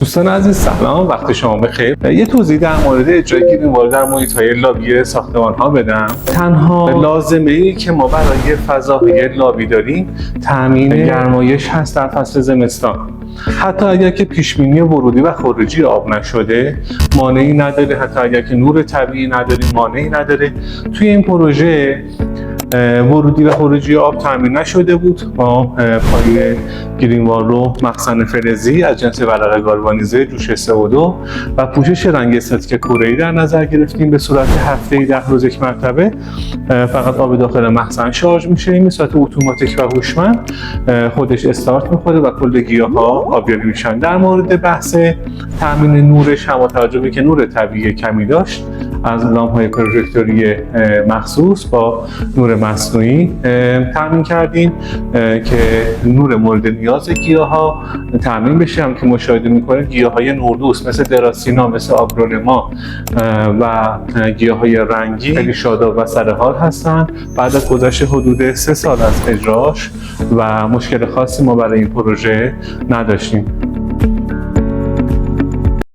دوستان عزیز سلام، وقت شما بخیر. یه توضیح در مورد اجرای گرین وال در محیط‌های لابی ساختمان‌ها بدم. تنها لازمه‌ای که ما برای فضاهای لابی داریم تامین گرمایش هست در فصل زمستان. حتی اگر که پیشبینی ورودی و خروجی آب نشده مانعی نداره، حتی اگر که نور طبیعی نداریم مانعی نداره. توی این پروژه ورودی و خروجی آب تامین نشده بود. ما پایه گرین وال رو مخزن فلزی از جنس ورق گالوانیزه جوش CO2 و پوشش رنگ استاتیک کره‌ای در نظر گرفتیم. به صورت هفته‌ای 10 روز یک مرتبه فقط آب داخل مخزن شارژ میشه. این به صورت اتوماتیک و هوشمند خودش استارت میخوره و کل گیاها آبیاری میشن. در مورد بحث تامین نورش هم با توجه به که نور طبیعی کمی داشت، از لامپ‌های پروژکتوری مخصوص با نور مصنوعی تامین کردیم که نور مورد نیاز گیاها تامین بشه. هم که مشاهده میکنید گیاهای نوردوست مثل دراسینا، مثل آگرونما و گیاهای رنگی خیلی شاداب و سرحال هستن. بعد از گذشت حدود 3 سال از اجراش و مشکل خاصی ما برای این پروژه نداشتیم.